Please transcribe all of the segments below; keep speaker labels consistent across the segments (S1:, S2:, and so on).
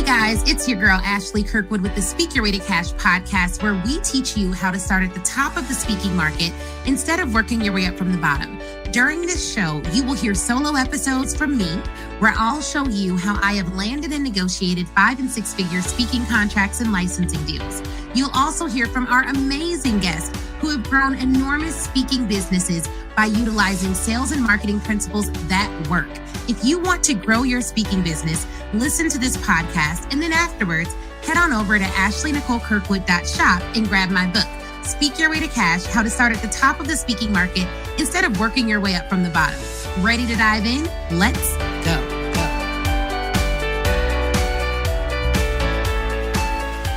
S1: Hey guys, it's your girl Ashley Kirkwood with the Speak Your Way to Cash podcast, where we teach you how to start at the top of the speaking market instead of working your way up from the bottom. During this show, you will hear solo episodes from me, where I'll show you how I have landed and negotiated 5- and 6-figure speaking contracts and licensing deals. You'll also hear from our amazing guests who have grown enormous speaking businesses by utilizing sales and marketing principles that work. If you want to grow your speaking business, listen to this podcast, and then afterwards, head on over to ashleynicolekirkwood.shop and grab my book, Speak Your Way to Cash, How to Start at the Top of the Speaking Market instead of working your way up from the bottom. Ready to dive in? Let's go.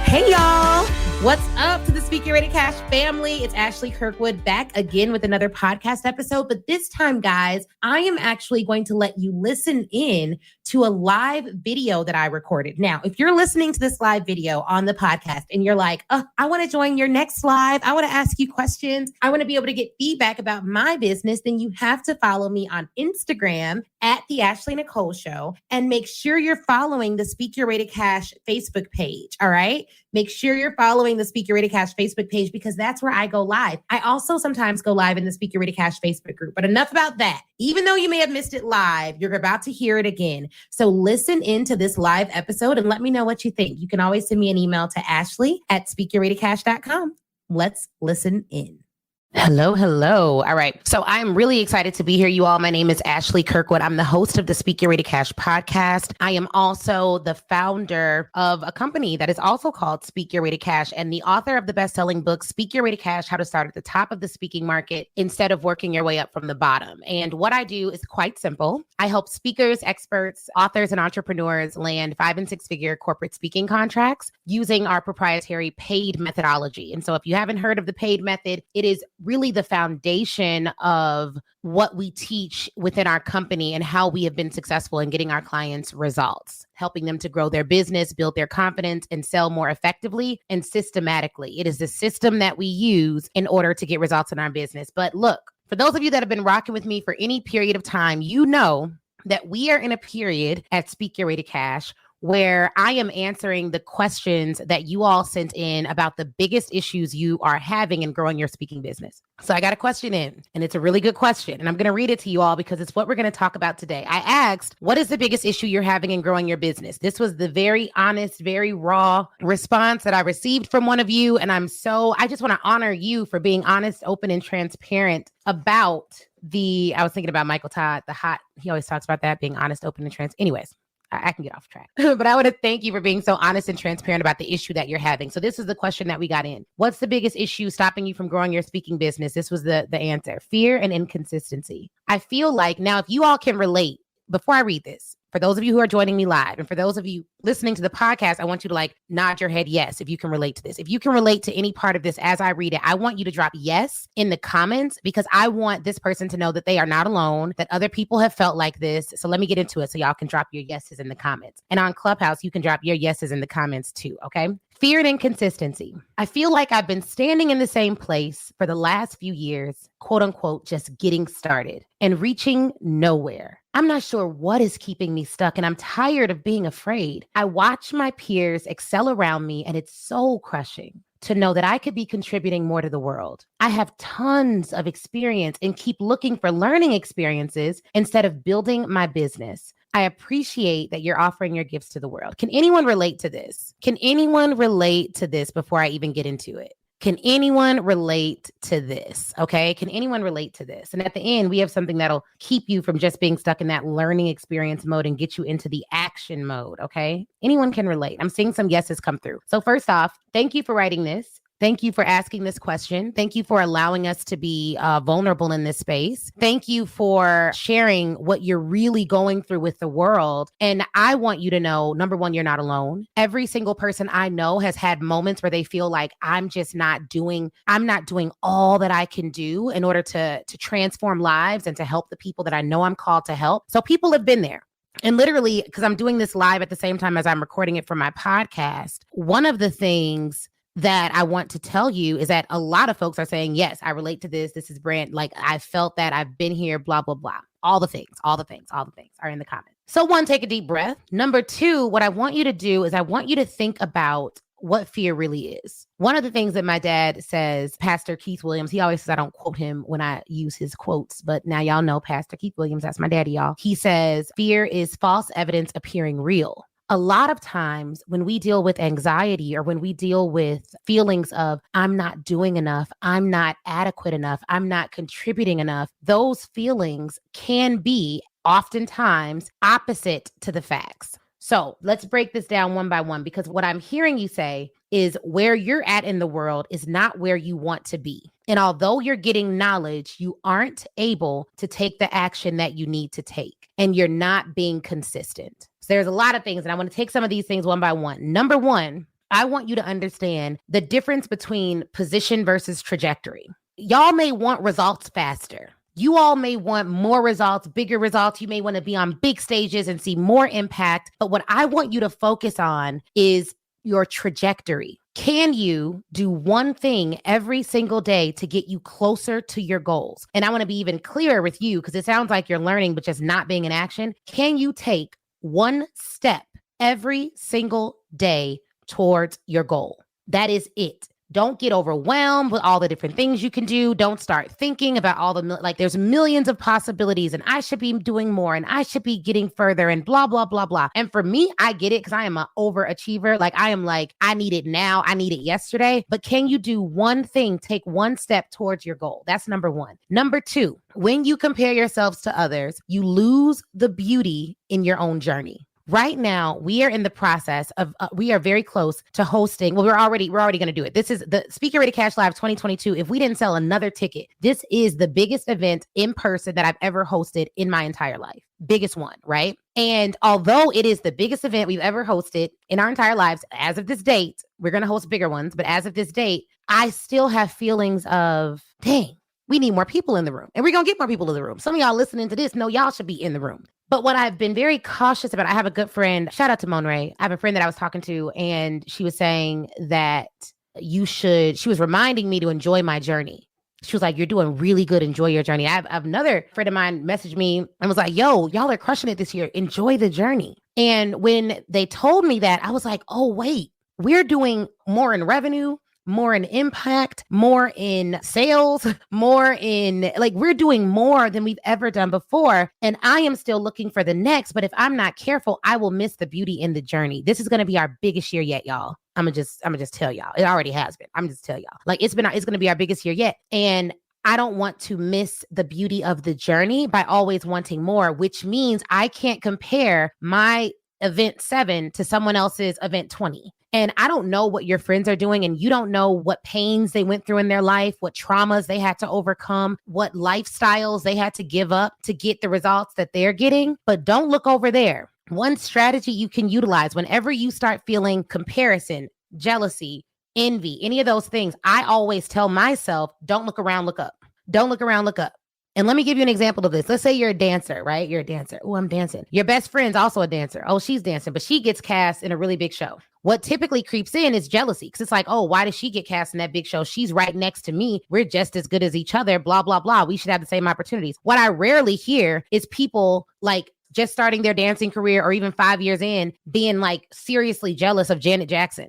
S1: Hey, y'all. What's up to the Speak Your Way to Cash family? It's Ashley Kirkwood back again with another podcast episode. But this time, guys, I am actually going to let you listen in to a live video that I recorded. Now, if you're listening to this live video on the podcast and you're like, I want to join your next live, I want to ask you questions, I want to be able to get feedback about my business, then you have to follow me on Instagram at the Ashley Nicole Show, and make sure you're following the Speak Your Way to Cash Facebook page. All right. Make sure you're following the Speak Your Way to Cash Facebook page, because that's where I go live. I also sometimes go live in the Speak Your Way to Cash Facebook group, but enough about that. Even though you may have missed it live, you're about to hear it again. So listen into this live episode and let me know what you think. You can always send me an email to ashley@speakyourwaytocash.com. Let's listen in. Hello. All right. So I'm really excited to be here, you all. My name is Ashley Kirkwood. I'm the host of the Speak Your Way to Cash podcast. I am also the founder of a company that is also called Speak Your Way to Cash, and the author of the best-selling book, Speak Your Way to Cash, How to Start at the Top of the Speaking Market instead of working your way up from the bottom. And what I do is quite simple. I help speakers, experts, authors, and entrepreneurs land 5- and 6-figure corporate speaking contracts using our proprietary paid methodology. And so if you haven't heard of the paid method, it is really the foundation of what we teach within our company and how we have been successful in getting our clients results, helping them to grow their business, build their confidence, and sell more effectively and systematically. It is the system that we use in order to get results in our business. But look, for those of you that have been rocking with me for any period of time, you know that we are in a period at Speak Your Way to Cash where I am answering the questions that you all sent in about the biggest issues you are having in growing your speaking business. So I got a question in, and it's a really good question, and I'm going to read it to you all because it's what we're going to talk about today. I asked, what is the biggest issue you're having in growing your business? This was the very honest, very raw response that I received from one of you, and I just want to honor you for being honest, open, and transparent about I was thinking about Michael Todd, he always talks about that, being honest, open, and transparent. Anyways, I can get off track, but I want to thank you for being so honest and transparent about the issue that you're having. So this is the question that we got in. What's the biggest issue stopping you from growing your speaking business? This was the answer: fear and inconsistency. I feel like now, if you all can relate, before I read this, for those of you who are joining me live, and for those of you listening to the podcast, I want you to nod your head yes if you can relate to this. If you can relate to any part of this as I read it, I want you to drop yes in the comments, because I want this person to know that they are not alone, that other people have felt like this. So let me get into it so y'all can drop your yeses in the comments. And on Clubhouse, you can drop your yeses in the comments too, okay? Fear and inconsistency. I feel like I've been standing in the same place for the last few years, quote unquote, just getting started and reaching nowhere. I'm not sure what is keeping me stuck, and I'm tired of being afraid. I watch my peers excel around me, and it's soul crushing to know that I could be contributing more to the world. I have tons of experience and keep looking for learning experiences instead of building my business. I appreciate that you're offering your gifts to the world. Can anyone relate to this? Can anyone relate to this before I even get into it? Can anyone relate to this? Okay. Can anyone relate to this? And at the end, we have something that'll keep you from just being stuck in that learning experience mode and get you into the action mode. Okay. Anyone can relate. I'm seeing some yeses come through. So first off, thank you for writing this. Thank you for asking this question. Thank you for allowing us to be vulnerable in this space. Thank you for sharing what you're really going through with the world. And I want you to know, number one, you're not alone. Every single person I know has had moments where they feel like I'm not doing all that I can do in order to transform lives and to help the people that I know I'm called to help. So people have been there. And literally, because I'm doing this live at the same time as I'm recording it for my podcast, one of the things that I want to tell you is that a lot of folks are saying, yes, I relate to this. This is brand, I felt that, I've been here, blah, blah, blah. all the things are in the comments. So one, take a deep breath. Number two, what I want you to do is I want you to think about what fear really is. One of the things that my dad says, Pastor Keith Williams, he always says I don't quote him when I use his quotes, but now y'all know Pastor Keith Williams, that's my daddy, y'all. He says, fear is false evidence appearing real. A lot of times when we deal with anxiety or when we deal with feelings of I'm not doing enough, I'm not adequate enough, I'm not contributing enough, those feelings can be oftentimes opposite to the facts. So let's break this down one by one, because what I'm hearing you say is where you're at in the world is not where you want to be. And although you're getting knowledge, you aren't able to take the action that you need to take, and you're not being consistent. So there's a lot of things, and I want to take some of these things one by one. Number one, I want you to understand the difference between position versus trajectory. Y'all may want results faster. You all may want more results, bigger results. You may want to be on big stages and see more impact. But what I want you to focus on is your trajectory. Can you do one thing every single day to get you closer to your goals? And I want to be even clearer with you, because it sounds like you're learning, but just not being in action. Can you take one step every single day towards your goal? That is it. Don't get overwhelmed with all the different things you can do. Don't start thinking about all the, there's millions of possibilities and I should be doing more and I should be getting further and blah, blah, blah, blah. And for me, I get it because I am an overachiever. I need it now. I need it yesterday. But can you do one thing? Take one step towards your goal. That's number one. Number two, when you compare yourselves to others, you lose the beauty in your own journey. Right now, we are in the process of, we are very close to hosting. Well, we're already going to do it. This is the Speaker Ready Cash Live 2022. If we didn't sell another ticket, this is the biggest event in person that I've ever hosted in my entire life. Biggest one, right? And although it is the biggest event we've ever hosted in our entire lives, as of this date, we're going to host bigger ones. But as of this date, I still have feelings of, dang, we need more people in the room. And we're going to get more people in the room. Some of y'all listening to this know y'all should be in the room. But what I've been very cautious about, I have a good friend, shout out to Monray. I have a friend that I was talking to, and she was saying that she was reminding me to enjoy my journey. She was like, you're doing really good. Enjoy your journey. I have another friend of mine messaged me and was like, yo, y'all are crushing it this year. Enjoy the journey. And when they told me that, I was like, oh, wait, we're doing more in revenue, more in impact, more in sales, more in we're doing more than we've ever done before. And I am still looking for the next, but if I'm not careful, I will miss the beauty in the journey. This is going to be our biggest year yet, y'all. I'm gonna just tell y'all. It already has been. I'm just tell y'all. It's going to be our biggest year yet. And I don't want to miss the beauty of the journey by always wanting more, which means I can't compare my event 7 to someone else's event 20. And I don't know what your friends are doing, and you don't know what pains they went through in their life, what traumas they had to overcome, what lifestyles they had to give up to get the results that they're getting. But don't look over there. One strategy you can utilize whenever you start feeling comparison, jealousy, envy, any of those things, I always tell myself, don't look around, look up. Don't look around, look up. And let me give you an example of this. Let's say you're a dancer, right? You're a dancer. Oh, I'm dancing. Your best friend's also a dancer. Oh, she's dancing, but she gets cast in a really big show. What typically creeps in is jealousy, because it's like, oh, why does she get cast in that big show? She's right next to me. We're just as good as each other, blah, blah, blah. We should have the same opportunities. What I rarely hear is people just starting their dancing career or even 5 years in being seriously jealous of Janet Jackson.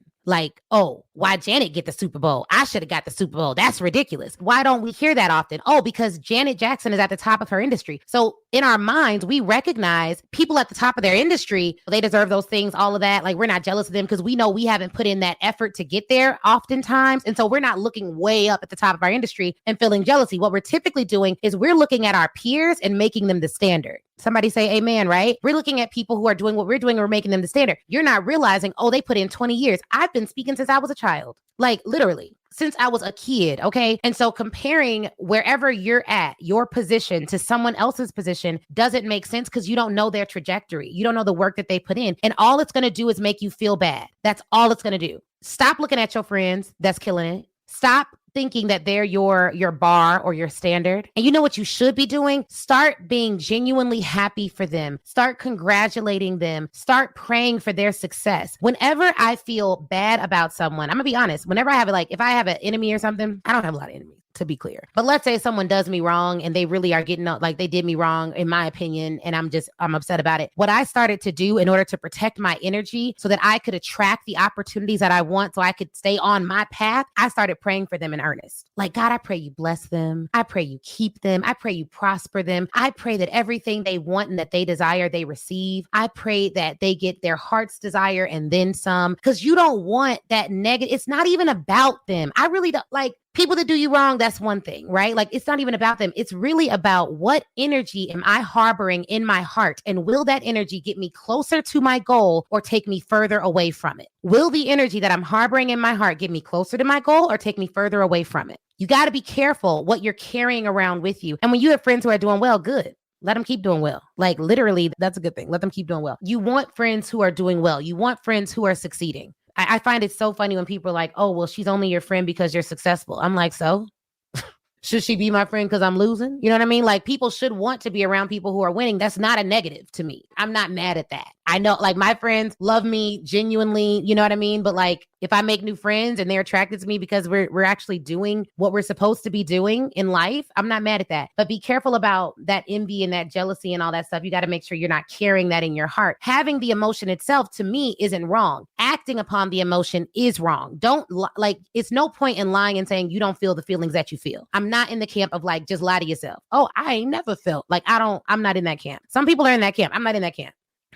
S1: Oh, why Janet get the Super Bowl? I should have got the Super Bowl. That's ridiculous. Why don't we hear that often? Oh, because Janet Jackson is at the top of her industry. So in our minds, we recognize people at the top of their industry, they deserve those things, all of that. We're not jealous of them because we know we haven't put in that effort to get there oftentimes. And so we're not looking way up at the top of our industry and feeling jealousy. What we're typically doing is we're looking at our peers and making them the standard. Somebody say amen, right? We're looking at people who are doing what we're doing and we're making them the standard. You're not realizing, oh, they put in 20 years. I've been speaking since I was a child, literally since I was a kid. Okay. And so comparing wherever you're at, your position to someone else's position doesn't make sense because you don't know their trajectory. You don't know the work that they put in. And all it's going to do is make you feel bad. That's all it's going to do. Stop looking at your friends that's killing it. Stop thinking that they're your bar or your standard. And you know what you should be doing? Start being genuinely happy for them. Start congratulating them. Start praying for their success. Whenever I feel bad about someone, I'm gonna be honest, whenever I have if I have an enemy or something, I don't have a lot of enemies. to be clear. But let's say someone does me wrong and they really are getting up, like they did me wrong, in my opinion, and I'm upset about it. What I started to do in order to protect my energy so that I could attract the opportunities that I want so I could stay on my path, I started praying for them in earnest. Like, God, I pray you bless them. I pray you keep them. I pray you prosper them. I pray that everything they want and that they desire, they receive. I pray that they get their heart's desire and then some, because you don't want that negative. It's not even about them. I really don't like people that do you wrong. That's one thing, right? Like, it's not even about them. It's really about what energy am I harboring in my heart? And will that energy get me closer to my goal or take me further away from it? Will the energy that I'm harboring in my heart get me closer to my goal or take me further away from it? You got to be careful what you're carrying around with you. And when you have friends who are doing well, good. Let them keep doing well. Like, literally, that's a good thing. Let them keep doing well. You want friends who are doing well. You want friends who are succeeding. I find it so funny when people are like, oh, well, she's only your friend because you're successful. I'm like, so? Should she be my friend because I'm losing? You know what I mean? Like, people should want to be around people who are winning. That's not a negative to me. I'm not mad at that. I know, like, my friends love me genuinely, you know what I mean? But like, if I make new friends and they're attracted to me because we're actually doing what we're supposed to be doing in life, I'm not mad at that. But be careful about that envy and that jealousy and all that stuff. You got to make sure you're not carrying that in your heart. Having the emotion itself, to me, isn't wrong. Acting upon the emotion is wrong. Don't like, it's no point in lying and saying you don't feel the feelings that you feel. I'm not in the camp of like, just lie to yourself. Oh, I ain't never felt like I'm not in that camp. Some people are in that camp. I'm not in that camp.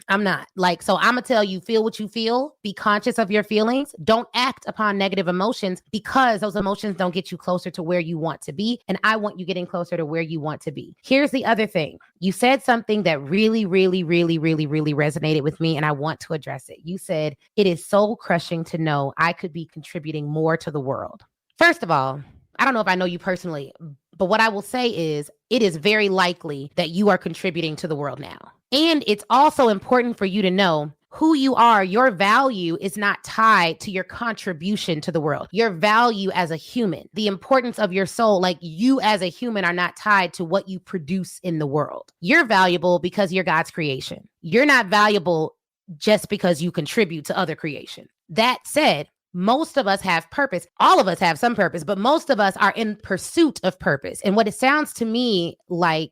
S1: I'm not. Like, so I'm going to tell you, feel what you feel. Be conscious of your feelings. Don't act upon negative emotions because those emotions don't get you closer to where you want to be. And I want you getting closer to where you want to be. Here's the other thing. You said something that really, really, really, really, really resonated with me, and I want to address it. You said, it is soul crushing to know I could be contributing more to the world. First of all, I don't know if I know you personally, but what I will say is it is very likely that you are contributing to the world now. And it's also important for you to know who you are. Your value is not tied to your contribution to the world. Your value as a human, the importance of your soul, like you as a human are not tied to what you produce in the world. You're valuable because you're God's creation. You're not valuable just because you contribute to other creation. That said, most of us have purpose. All of us have some purpose, but most of us are in pursuit of purpose. And what it sounds to me like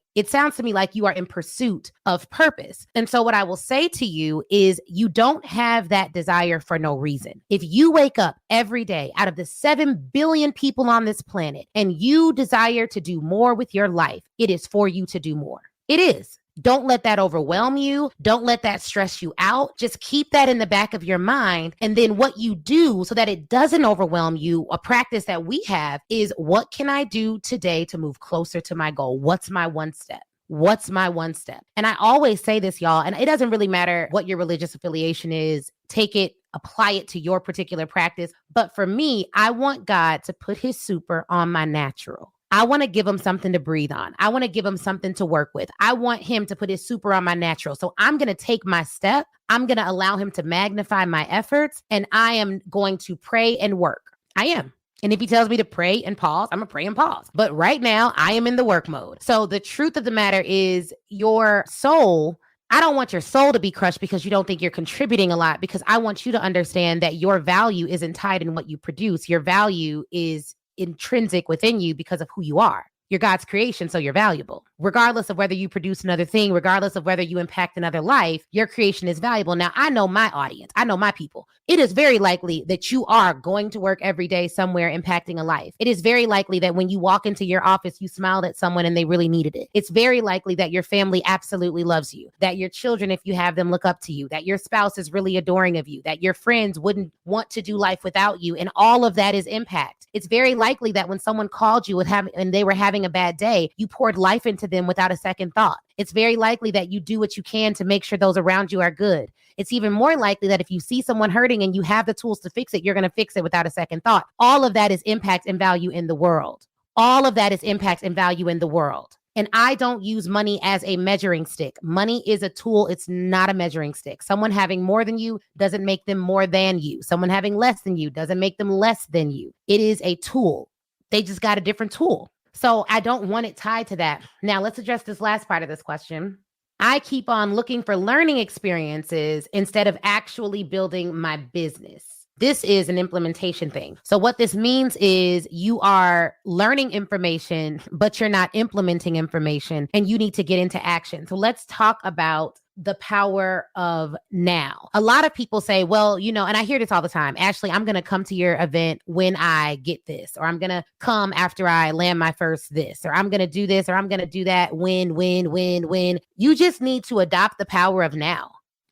S1: you are in pursuit of purpose. And so what I will say to you is you don't have that desire for no reason. If you wake up every day out of the 7 billion people on this planet and you desire to do more with your life, it is for you to do more. It is. Don't let that overwhelm you. Don't let that stress you out. Just keep that in the back of your mind. And then what you do so that it doesn't overwhelm you, a practice that we have is, what can I do today to move closer to my goal? What's my one step? What's my one step? And I always say this, y'all, and it doesn't really matter what your religious affiliation is. Take it, apply it to your particular practice. But for me, I want God to put his super on my natural. I want to give him something to breathe on. I want to give him something to work with. I want him to put his super on my natural. So I'm going to take my step. I'm going to allow him to magnify my efforts, and I am going to pray and work. I am. And if he tells me to pray and pause, I'm going to pray and pause. But right now, I am in the work mode. So the truth of the matter is, your soul, I don't want your soul to be crushed because you don't think you're contributing a lot, because I want you to understand that your value isn't tied in what you produce. Your value is intrinsic within you because of who you are. You're God's creation, so you're valuable. Regardless of whether you produce another thing, regardless of whether you impact another life, your creation is valuable. Now, I know my audience. I know my people. It is very likely that you are going to work every day somewhere impacting a life. It is very likely that when you walk into your office, you smiled at someone and they really needed it. It's very likely that your family absolutely loves you, that your children, if you have them, look up to you, that your spouse is really adoring of you, that your friends wouldn't want to do life without you. And all of that is impact. It's very likely that when someone called you and they were having a bad day, you poured life into them without a second thought. It's very likely that you do what you can to make sure those around you are good. It's even more likely that if you see someone hurting and you have the tools to fix it, you're going to fix it without a second thought. All of that is impact and value in the world. All of that is impact and value in the world. And I don't use money as a measuring stick. Money is a tool. It's not a measuring stick. Someone having more than you doesn't make them more than you. Someone having less than you doesn't make them less than you. It is a tool. They just got a different tool. So I don't want it tied to that. Now let's address this last part of this question. I keep on looking for learning experiences instead of actually building my business. This is an implementation thing. So what this means is you are learning information, but you're not implementing information, and you need to get into action. So let's talk about the power of now. A lot of people say, well, and I hear this all the time, Ashley, I'm going to come to your event when I get this, or I'm going to come after I land my first this, or I'm going to do this, or I'm going to do that when. You just need to adopt the power of now.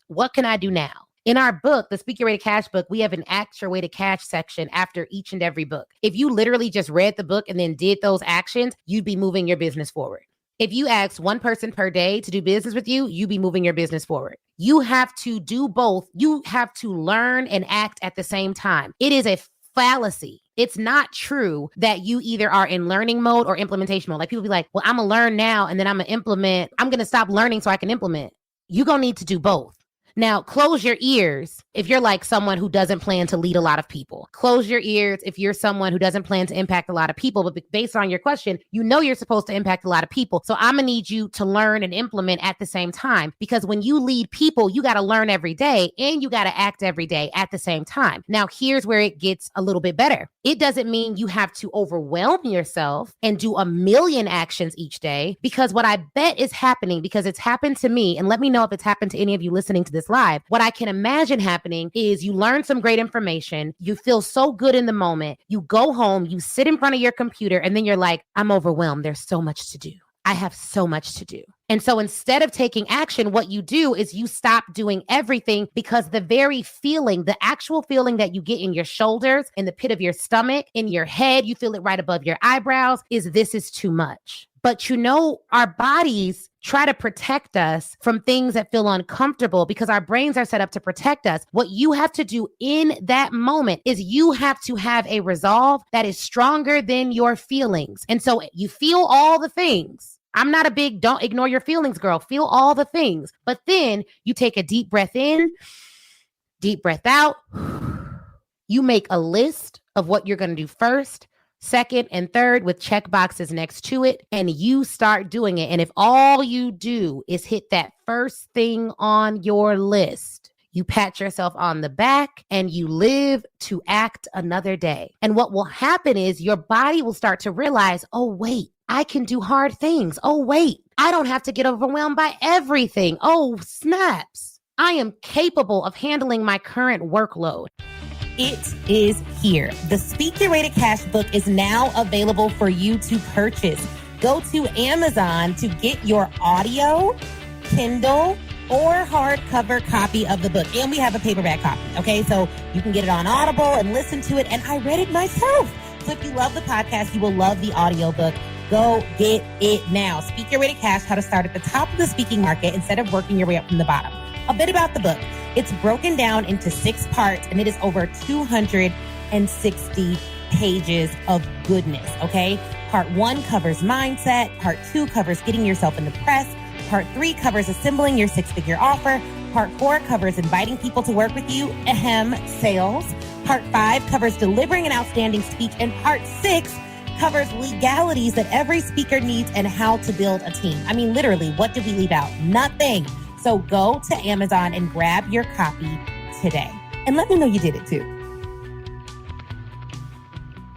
S1: What can I do now? In our book, the Speak Your Way to Cash book, we have an Act Your Way to Cash section after each and every book. If you literally just read the book and then did those actions, you'd be moving your business forward. If you ask one person per day to do business with you, you'd be moving your business forward. You have to do both. You have to learn and act at the same time. It is a fallacy. It's not true that you either are in learning mode or implementation mode. Like people be like, well, I'm going to learn now and then I'm going to implement. I'm going to stop learning so I can implement. You're going to need to do both. Now, close your ears if you're like someone who doesn't plan to lead a lot of people. Close your ears if you're someone who doesn't plan to impact a lot of people. But based on your question, you're supposed to impact a lot of people. So I'm going to need you to learn and implement at the same time. Because when you lead people, you got to learn every day and you got to act every day at the same time. Now, here's where it gets a little bit better. It doesn't mean you have to overwhelm yourself and do a million actions each day. Because what I bet is happening, because it's happened to me, and let me know if it's happened to any of you listening to this live, what I can imagine happening is you learn some great information, you feel so good in the moment, you go home, you sit in front of your computer, and then you're like, I'm overwhelmed. There's so much to do. I have so much to do. And so instead of taking action, what you do is you stop doing everything, because the very feeling, the actual feeling that you get in your shoulders, in the pit of your stomach, in your head, you feel it right above your eyebrows, is this is too much. But our bodies try to protect us from things that feel uncomfortable because our brains are set up to protect us. What you have to do in that moment is you have to have a resolve that is stronger than your feelings. And so you feel all the things. I'm not a big don't ignore your feelings girl. Feel all the things. But then you take a deep breath in, deep breath out. You make a list of what you're going to do first, second, and third with check boxes next to it, and you start doing it. And if all you do is hit that first thing on your list, you pat yourself on the back and you live to act another day. And what will happen is your body will start to realize, oh, wait, I can do hard things. Oh, wait, I don't have to get overwhelmed by everything. Oh, snaps. I am capable of handling my current workload. It is here. The Speak Your Way to Cash book is now available for you to purchase. Go to Amazon to get your audio, Kindle, or hardcover copy of the book. And we have a paperback copy, okay? So you can get it on Audible and listen to it. And I read it myself. So if you love the podcast, you will love the audiobook. Go get it now. Speak Your Way to Cash, how to start at the top of the speaking market instead of working your way up from the bottom. A bit about the book. It's broken down into 6 parts, and it is over 260 pages of goodness, okay? Part 1 covers mindset. Part 2 covers getting yourself in the press. Part 3 covers assembling your 6-figure offer. Part 4 covers inviting people to work with you, sales. Part 5 covers delivering an outstanding speech. And Part 6 covers legalities that every speaker needs and how to build a team. I mean, literally, what did we leave out? Nothing. So go to Amazon and grab your copy today. And let me know you did it too.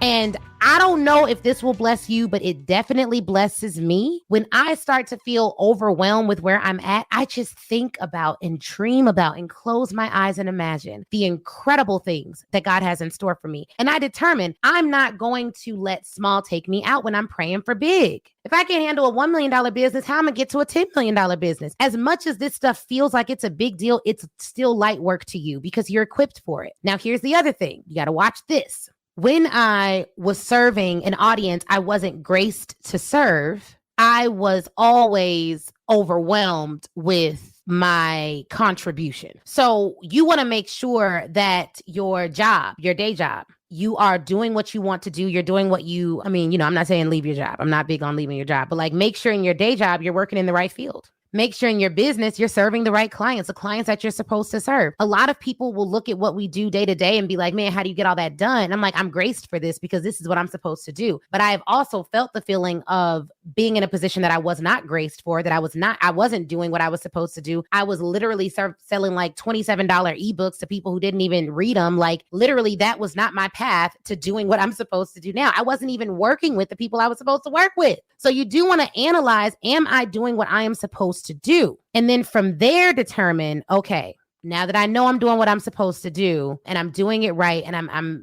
S1: And I don't know if this will bless you, but it definitely blesses me. When I start to feel overwhelmed with where I'm at, I just think about and dream about and close my eyes and imagine the incredible things that God has in store for me. And I determine I'm not going to let small take me out when I'm praying for big. If I can't handle a $1 million business, how am I going to get to a $10 million business? As much as this stuff feels like it's a big deal, it's still light work to you because you're equipped for it. Now, here's the other thing. You got to watch this. When I was serving an audience I wasn't graced to serve, I was always overwhelmed with my contribution. So you want to make sure that your job, your day job, you are doing what you want to do. You're doing what I'm not saying leave your job. I'm not big on leaving your job, but like make sure in your day job, you're working in the right field. Make sure in your business, you're serving the right clients, the clients that you're supposed to serve. A lot of people will look at what we do day to day and be like, man, how do you get all that done? And I'm like, I'm graced for this because this is what I'm supposed to do. But I have also felt the feeling of being in a position that I was not graced for, that I wasn't doing what I was supposed to do. I was literally selling like $27 ebooks to people who didn't even read them. Like literally that was not my path to doing what I'm supposed to do now. I wasn't even working with the people I was supposed to work with. So you do want to analyze, am I doing what I am supposed to do? And then from there determine, okay, now that I know I'm doing what I'm supposed to do and I'm doing it right and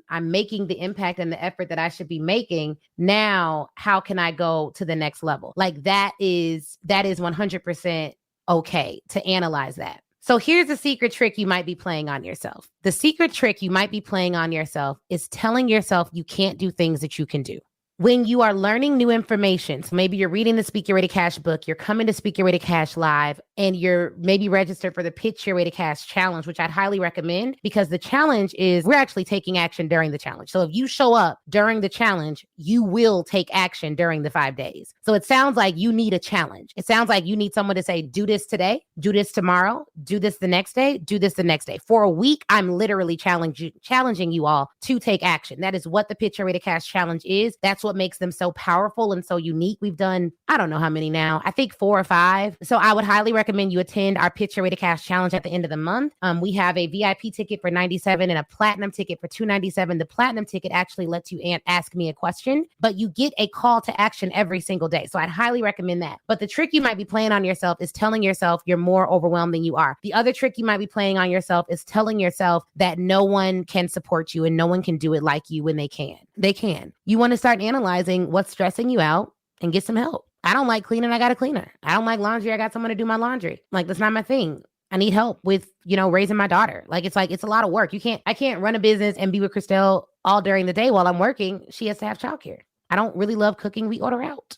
S1: I'm making the impact and the effort that I should be making, now how can I go to the next level? Like that is 100% okay to analyze that. So here's the secret trick you might be playing on yourself. The secret trick you might be playing on yourself is telling yourself you can't do things that you can do. When you are learning new information, so maybe you're reading the Speak Your Way to Cash book, you're coming to Speak Your Way to Cash live, and you're maybe registered for the Pitch Your Way to Cash challenge, which I'd highly recommend because the challenge is we're actually taking action during the challenge. So if you show up during the challenge, you will take action during the 5 days. So it sounds like you need a challenge. It sounds like you need someone to say, do this today, do this tomorrow, do this the next day, do this the next day. For a week, I'm literally challenging you all to take action. That is what the Pitch Your Way to Cash challenge is. That's what makes them so powerful and so unique. We've done, I don't know how many now, I think 4 or 5. So I would highly recommend you attend our Pitch Your Way to Cash challenge at the end of the month. We have a VIP ticket for $97 and a platinum ticket for $297. The platinum ticket actually lets you ask me a question, but you get a call to action every single day. So I'd highly recommend that. But the trick you might be playing on yourself is telling yourself you're more overwhelmed than you are. The other trick you might be playing on yourself is telling yourself that no one can support you and no one can do it like you when they can. They can. You want to start analyzing what's stressing you out and get some help. I don't like cleaning. I got a cleaner. I don't like laundry. I got someone to do my laundry. Like, that's not my thing. I need help with, raising my daughter. It's a lot of work. I can't run a business and be with Christelle all during the day while I'm working. She has to have childcare. I don't really love cooking. We order out.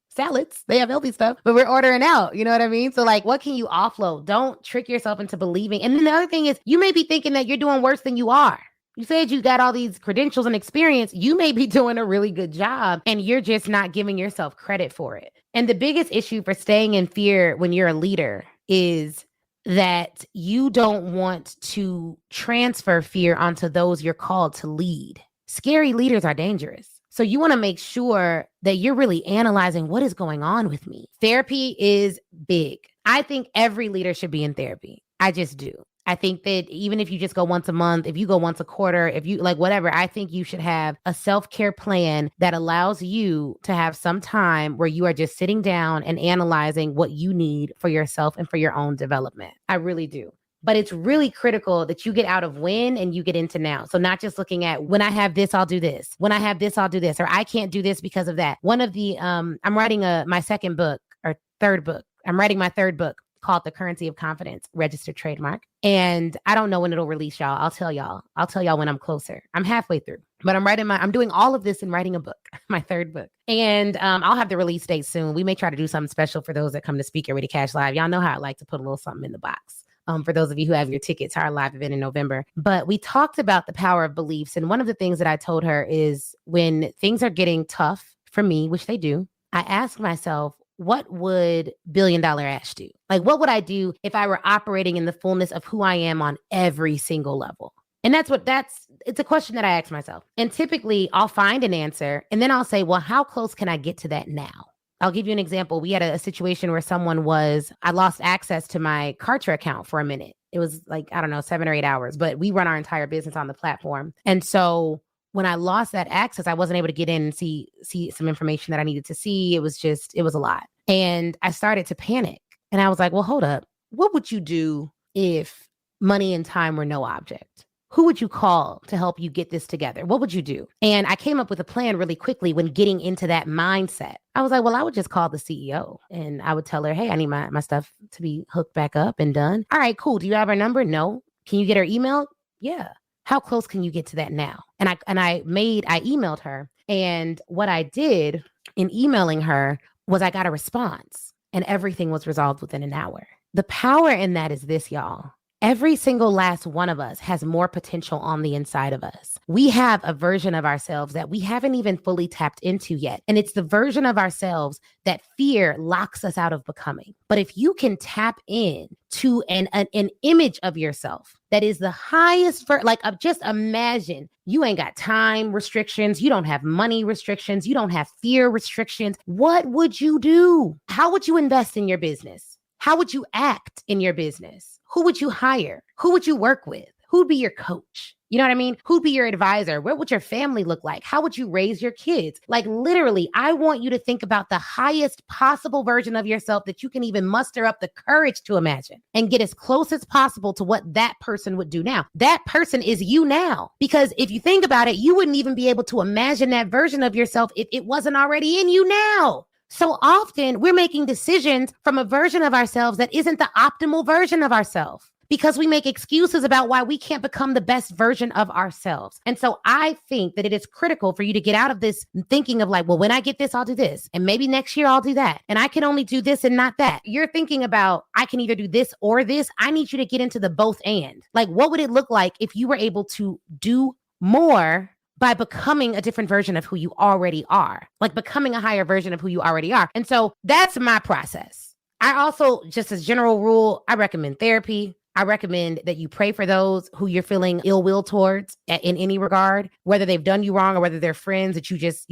S1: Salads, they have healthy stuff, but we're ordering out. You know what I mean? So what can you offload? Don't trick yourself into believing. And then the other thing is you may be thinking that you're doing worse than you are. You said you got all these credentials and experience. You may be doing a really good job and you're just not giving yourself credit for it. And the biggest issue for staying in fear when you're a leader is that you don't want to transfer fear onto those you're called to lead. Scary leaders are dangerous. So you want to make sure that you're really analyzing what is going on with me. Therapy is big. I think every leader should be in therapy. I just do. I think that even if you just go once a month, if you go once a quarter, if you whatever, I think you should have a self-care plan that allows you to have some time where you are just sitting down and analyzing what you need for yourself and for your own development. I really do. But it's really critical that you get out of when and you get into now. So not just looking at when I have this, I'll do this. When I have this, I'll do this. Or I can't do this because of that. One of the, I'm writing my second book or third book. I'm writing my third book called The Currency of Confidence, registered trademark. And I don't know when it'll release, y'all. I'll tell y'all when I'm closer. I'm halfway through, but I'm doing all of this and writing a book, my third book. And I'll have the release date soon. We may try to do something special for those that come to Speak Your Way to Cash Live. Y'all know how I like to put a little something in the box. For those of you who have your tickets to our live event in November. But we talked about the power of beliefs. And one of the things that I told her is when things are getting tough for me, which they do, I ask myself, what would Billion Dollar Ash do? What would I do if I were operating in the fullness of who I am on every single level? And it's a question that I ask myself. And typically I'll find an answer and then I'll say, well, how close can I get to that now? I'll give you an example. We had a situation where I lost access to my Kartra account for a minute. It was 7 or 8 hours, but we run our entire business on the platform. And so when I lost that access, I wasn't able to get in and see some information that I needed to see. It was a lot. And I started to panic and I was like, well, hold up. What would you do if money and time were no object? Who would you call to help you get this together? What would you do? And I came up with a plan really quickly when getting into that mindset. I was like, well, I would just call the CEO and I would tell her, hey, I need my stuff to be hooked back up and done. All right, cool. Do you have her number? No. Can you get her email? Yeah. How close can you get to that now? And I emailed her. And what I did in emailing her was I got a response and everything was resolved within an hour. The power in that is this, y'all. Every single last one of us has more potential on the inside of us. We have a version of ourselves that we haven't even fully tapped into yet. And it's the version of ourselves that fear locks us out of becoming. But if you can tap in to an image of yourself that is the highest, just imagine you ain't got time restrictions. You don't have money restrictions. You don't have fear restrictions. What would you do? How would you invest in your business? How would you act in your business? Who would you hire? Who would you work with? Who'd be your coach? You know what I mean? Who'd be your advisor? What would your family look like? How would you raise your kids? Like literally, I want you to think about the highest possible version of yourself that you can even muster up the courage to imagine and get as close as possible to what that person would do now. That person is you now. Because if you think about it, you wouldn't even be able to imagine that version of yourself if it wasn't already in you now. So often we're making decisions from a version of ourselves that isn't the optimal version of ourselves because we make excuses about why we can't become the best version of ourselves. And so I think that it is critical for you to get out of this thinking of like, well, when I get this, I'll do this. And maybe next year I'll do that. And I can only do this and not that. You're thinking about, I can either do this or this. I need you to get into the both and. Like, what would it look like if you were able to do more by becoming a different version of who you already are, like becoming a higher version of who you already are? And so that's my process. I also, just as general rule, I recommend therapy. I recommend that you pray for those who you're feeling ill will towards in any regard, whether they've done you wrong or whether they're friends that you just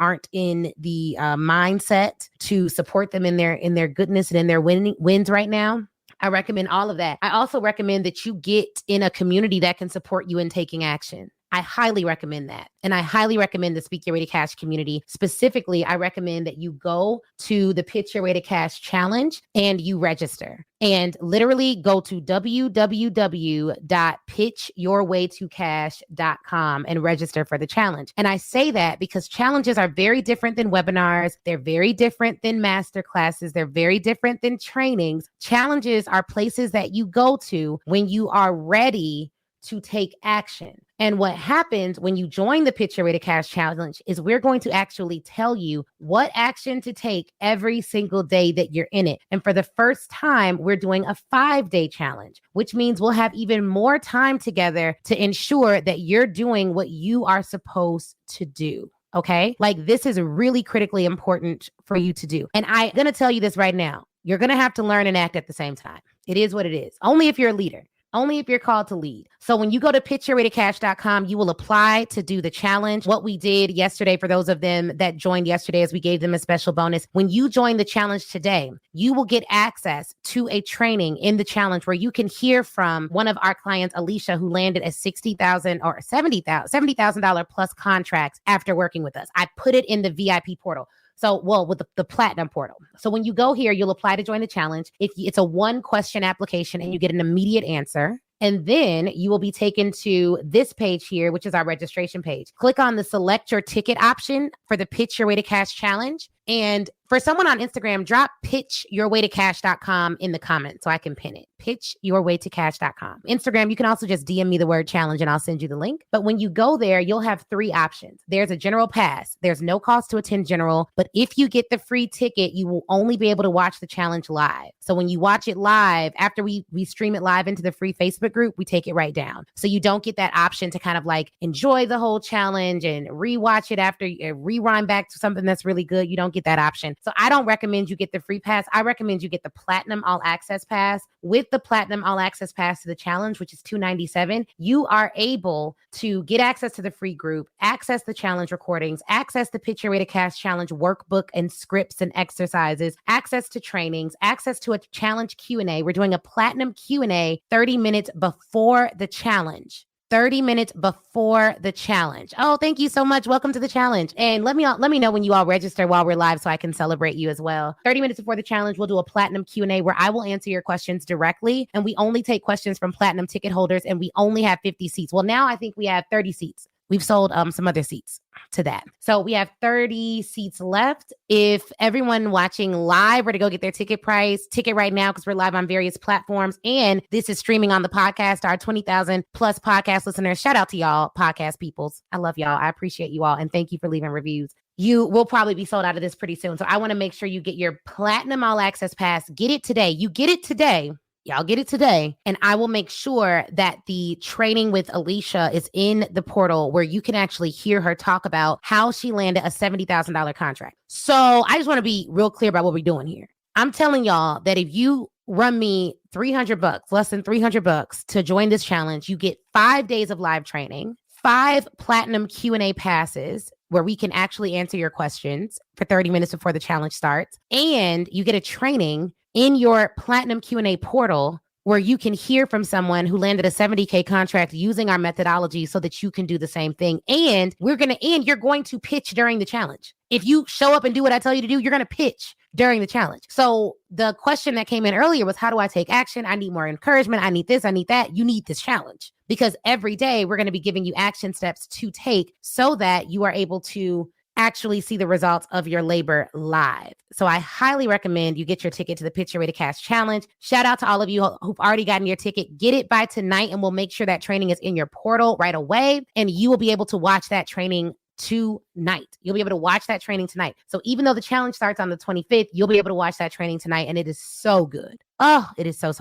S1: aren't in the mindset to support them in their goodness and in their wins right now. I recommend all of that. I also recommend that you get in a community that can support you in taking action. I highly recommend that. And I highly recommend the Speak Your Way to Cash community. Specifically, I recommend that you go to the Pitch Your Way to Cash challenge and you register. And literally go to www.pitchyourwaytocash.com and register for the challenge. And I say that because challenges are very different than webinars. They're very different than masterclasses. They're very different than trainings. Challenges are places that you go to when you are ready to take action. And what happens when you join the Pitch Your Way to Cash challenge is we're going to actually tell you what action to take every single day that you're in it. And for the first time, we're doing a 5-day challenge, which means we'll have even more time together to ensure that you're doing what you are supposed to do. Okay? Like, this is really critically important for you to do. And I'm going to tell you this right now. You're going to have to learn and act at the same time. It is what it is. Only if you're a leader. Only if you're called to lead. So when you go to pitchyourwaytocash.com, you will apply to do the challenge. What we did yesterday, for those of them that joined yesterday, is we gave them a special bonus. When you join the challenge today, you will get access to a training in the challenge where you can hear from one of our clients, Alicia, who landed a $60,000 or $70,000 plus contracts after working with us. I put it in the VIP portal. So, with the platinum portal. So when you go here, you'll apply to join the challenge. It's a 1-question application and you get an immediate answer. And then you will be taken to this page here, which is our registration page. Click on the select your ticket option for the Pitch Your Way to Cash challenge. And for someone on Instagram, drop pitchyourwaytocash.com in the comments so I can pin it. Pitchyourwaytocash.com. Instagram, you can also just DM me the word challenge and I'll send you the link. But when you go there, you'll have 3 options. There's a general pass. There's no cost to attend general. But if you get the free ticket, you will only be able to watch the challenge live. So when you watch it live, after we stream it live into the free Facebook group, we take it right down. So you don't get that option to kind of like enjoy the whole challenge and rewatch it after, rewind back to something that's really good. You don't get that option. So I don't recommend you get the free pass. I recommend you get the Platinum All Access Pass. With the Platinum All Access Pass to the challenge, which is $297, you are able to get access to the free group, access the challenge recordings, access the Pitch Your Way to Cash challenge workbook and scripts and exercises, access to trainings, access to a challenge Q&A. We're doing a Platinum Q&A 30 minutes before the challenge. 30 minutes before the challenge. Oh, thank you so much. Welcome to the challenge. And let me know when you all register while we're live so I can celebrate you as well. 30 minutes before the challenge, we'll do a Platinum Q&A where I will answer your questions directly. And we only take questions from Platinum ticket holders and we only have 50 seats. Well, now I think we have 30 seats. We've sold some other seats to that. So we have 30 seats left. If everyone watching live were to go get their ticket right now, because we're live on various platforms and this is streaming on the podcast, our 20,000 plus podcast listeners. Shout out to y'all, podcast peoples. I love y'all. I appreciate you all. And thank you for leaving reviews. You will probably be sold out of this pretty soon. So I want to make sure you get your Platinum All Access Pass. Get it today. You get it today. Y'all get it today. And I will make sure that the training with Alicia is in the portal where you can actually hear her talk about how she landed a $70,000 contract. So I just want to be real clear about what we're doing here. I'm telling y'all that if you run me $300, less than $300 to join this challenge, you get 5 days of live training, 5 platinum Q&A passes where we can actually answer your questions for 30 minutes before the challenge starts. And you get a training in your platinum Q&A portal where you can hear from someone who landed a $70K contract using our methodology so that you can do the same thing. And you're going to pitch during the challenge. If you show up and do what I tell you to do, you're going to pitch during the challenge. So the question that came in earlier was, how do I take action? I need more encouragement. I need this. I need that. You need this challenge because every day we're going to be giving you action steps to take so that you are able to actually see the results of your labor live. So I highly recommend you get your ticket to the Pitch Your Way to Cash Challenge. Shout out to all of you who've already gotten your ticket. Get it by tonight and we'll make sure that training is in your portal right away. And you will be able to watch that training tonight. You'll be able to watch that training tonight. So even though the challenge starts on the 25th, you'll be able to watch that training tonight. And it is so good. Oh, it is so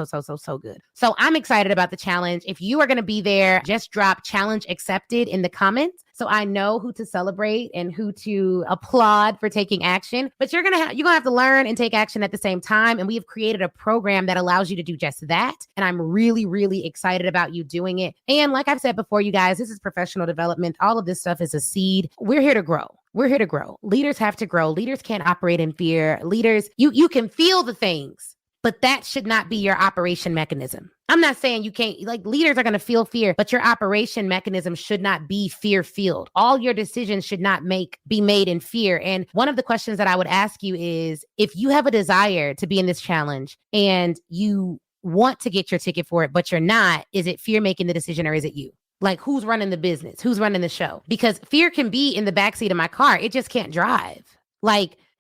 S1: good. So I'm excited about the challenge. If you are going to be there, just drop challenge accepted in the comments so I know who to celebrate and who to applaud for taking action. But you're going to have to learn and take action at the same time. And we have created a program that allows you to do just that. And I'm really, really excited about you doing it. And like I've said before, you guys, this is professional development. All of this stuff is a seed. We're here to grow. We're here to grow. Leaders have to grow. Leaders can't operate in fear. Leaders, you can feel the things, but that should not be your operation mechanism. I'm not saying you can't, leaders are going to feel fear, but your operation mechanism should not be fear-filled. All your decisions should not be made in fear. And one of the questions that I would ask you is, if you have a desire to be in this challenge and you want to get your ticket for it, but you're not, is it fear making the decision or is it you? Like, who's running the business? Who's running the show? Because fear can be in the backseat of my car. It just can't drive.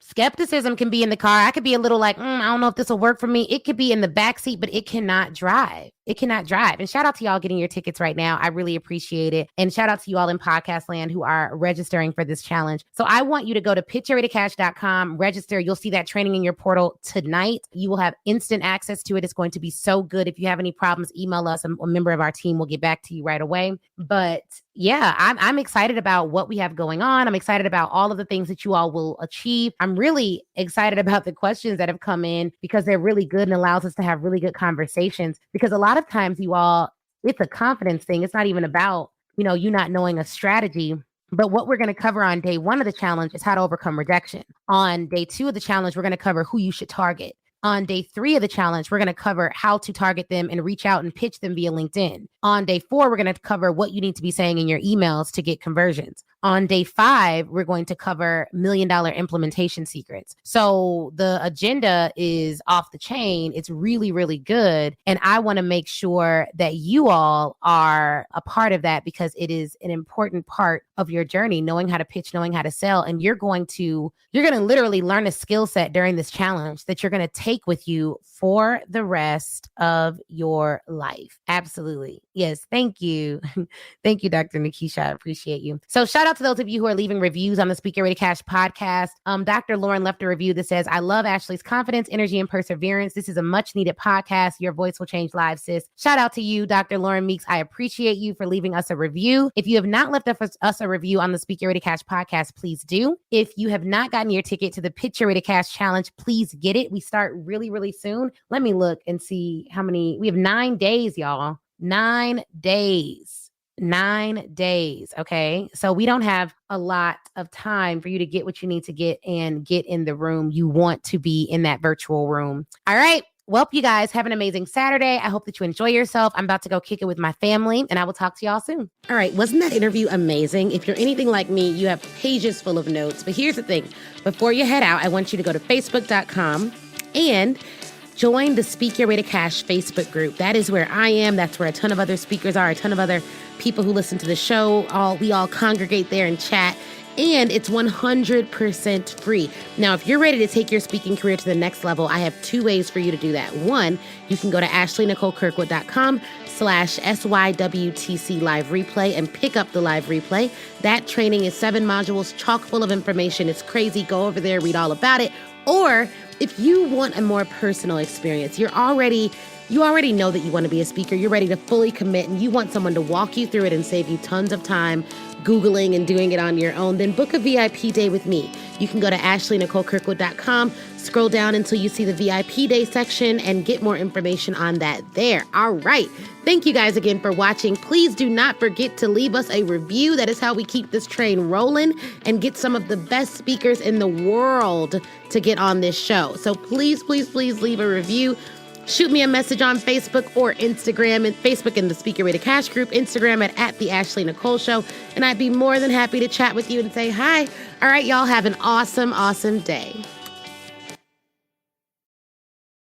S1: Skepticism can be in the car. I could be a little I don't know if this will work for me. It could be in the backseat, but it cannot drive. It cannot drive. And shout out to y'all getting your tickets right now. I really appreciate it. And shout out to you all in podcast land who are registering for this challenge. So I want you to go to pitchyourwaytocash.com, register. You'll see that training in your portal tonight. You will have instant access to it. It's going to be so good. If you have any problems, email us. A member of our team will get back to you right away. But yeah, I'm excited about what we have going on. I'm excited about all of the things that you all will achieve. I'm really excited about the questions that have come in because they're really good and allows us to have really good conversations. Because a lot of times you all, it's a confidence thing. It's not even about, you not knowing a strategy. But what we're going to cover on day 1 of the challenge is how to overcome rejection. On day 2 of the challenge, we're going to cover who you should target. On day 3 of the challenge, we're going to cover how to target them and reach out and pitch them via LinkedIn. On day 4, we're going to cover what you need to be saying in your emails to get conversions. On day 5, we're going to cover $1 million implementation secrets. So the agenda is off the chain. It's really, really good. And I want to make sure that you all are a part of that because it is an important part of your journey, knowing how to pitch, knowing how to sell. And you're going to literally learn a skill set during this challenge that you're going to take with you for the rest of your life. Absolutely. Yes. Thank you. Thank you, Dr. Nikisha. I appreciate you. So shout out to those of you who are leaving reviews on the Speak Your Way to Cash podcast. Dr. Lauren left a review that says, I love Ashley's confidence, energy, and perseverance. This is a much needed podcast. Your voice will change lives, sis. Shout out to you, Dr. Lauren Meeks. I appreciate you for leaving us a review. If you have not left us a review on the Speak Your Way to Cash podcast, please do. If you have not gotten your ticket to the Pitch Your Way to Cash challenge, please get it. We start really, really soon. Let me look and see how many. We have 9 days, y'all. 9 days. 9 days. Okay. So we don't have a lot of time for you to get what you need to get and get in the room. You want to be in that virtual room. All right. Well, you guys have an amazing Saturday. I hope that you enjoy yourself. I'm about to go kick it with my family and I will talk to y'all soon. All right. Wasn't that interview amazing? If you're anything like me, you have pages full of notes. But here's the thing. Before you head out, I want you to go to facebook.com and join the Speak Your Way to Cash Facebook group. That is where I am. That's where a ton of other speakers are, a ton of other people who listen to the show. We all congregate there and chat. And it's 100% free. Now, if you're ready to take your speaking career to the next level, I have 2 ways for you to do that. One, you can go to ashleynicolekirkwood.com/SYWTC live replay and pick up the live replay. That training is 7 modules, chock full of information. It's crazy. Go over there, read all about it. Or if you want a more personal experience, you already know that you want to be a speaker, you're ready to fully commit, and you want someone to walk you through it and save you tons of time Googling and doing it on your own, then book a VIP day with me. You can go to AshleyNicoleKirkwood.com, scroll down until you see the VIP day section, and get more information on that there. All right. Thank you guys again for watching. Please do not forget to leave us a review. That is how we keep this train rolling and get some of the best speakers in the world to get on this show. So please, please, please leave a review. Shoot me a message on Facebook or Instagram, and Facebook in the Speaker Ready Cash group, Instagram at The Ashley Nicole Show. And I'd be more than happy to chat with you and say hi. All right, y'all have an awesome, awesome day.